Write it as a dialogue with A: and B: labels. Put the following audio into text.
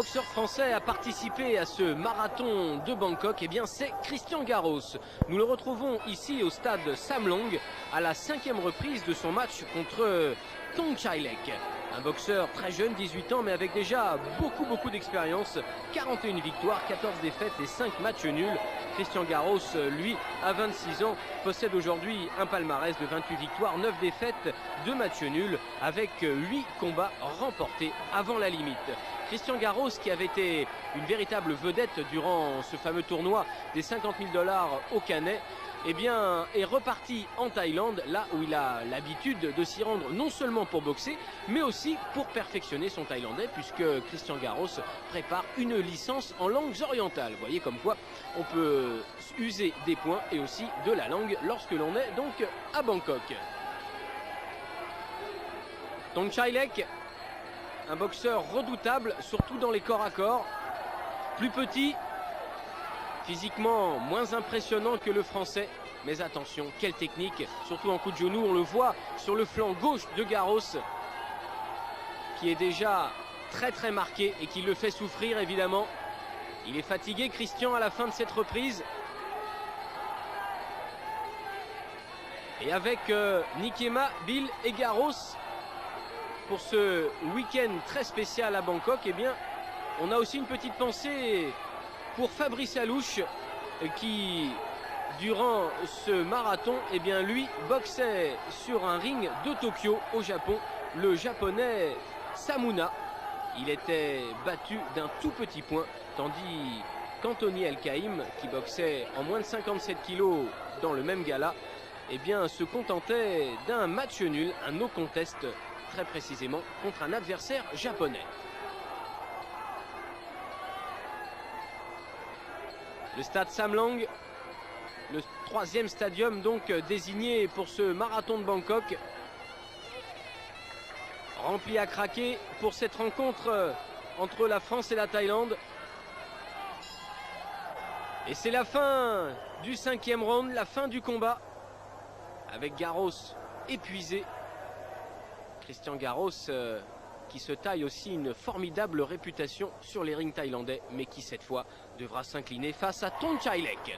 A: Boxeur français a participé à ce marathon de Bangkok, et bien c'est Christian Garros. Nous le retrouvons ici au stade Sam Long à la 5e reprise de son match contre Thongchaileck. Un boxeur très jeune, 18 ans, mais avec déjà beaucoup d'expérience. 41 victoires, 14 défaites et 5 matchs nuls. Christian Garros, lui, à 26 ans, possède aujourd'hui un palmarès de 28 victoires, 9 défaites, 2 matchs nuls, avec 8 combats remportés avant la limite. Christian Garros, qui avait été une véritable vedette durant ce fameux tournoi des 50 000 $ au Canet, eh bien, est reparti en Thaïlande, là où il a l'habitude de s'y rendre non seulement pour boxer, mais aussi pour perfectionner son thaïlandais, puisque Christian Garros prépare une licence en langues orientales. Vous voyez comme quoi on peut user des points et aussi de la langue lorsque l'on est donc à Bangkok. Thongchaileck, un boxeur redoutable, surtout dans les corps à corps, plus petit, physiquement moins impressionnant que le français, mais attention, quelle technique, surtout en coup de genou. On le voit sur le flanc gauche de Garros, qui est déjà très marqué et qui le fait souffrir évidemment. Il est fatigué, Christian, à la fin de cette reprise. Et avec Nikema, Bill et Garros, pour ce week-end très spécial à Bangkok, eh bien, on a aussi une petite pensée pour Fabrice Alouche, qui, durant ce marathon, eh bien, lui, boxait sur un ring de Tokyo, au Japon, le japonais Samuna. Il était battu d'un tout petit point, tandis qu'Anthony El-Kaïm, qui boxait en moins de 57 kilos dans le même gala, eh bien, se contentait d'un match nul, un no contest, très précisément, contre un adversaire japonais. Le stade Sam Long, le 3e stadium donc désigné pour ce marathon de Bangkok, rempli à craquer pour cette rencontre entre la France et la Thaïlande. Et c'est la fin du 5e round, la fin du combat, avec Garros épuisé. Christian Garros qui se taille aussi une formidable réputation sur les rings thaïlandais, mais qui cette fois devra s'incliner face à Thongchaileck.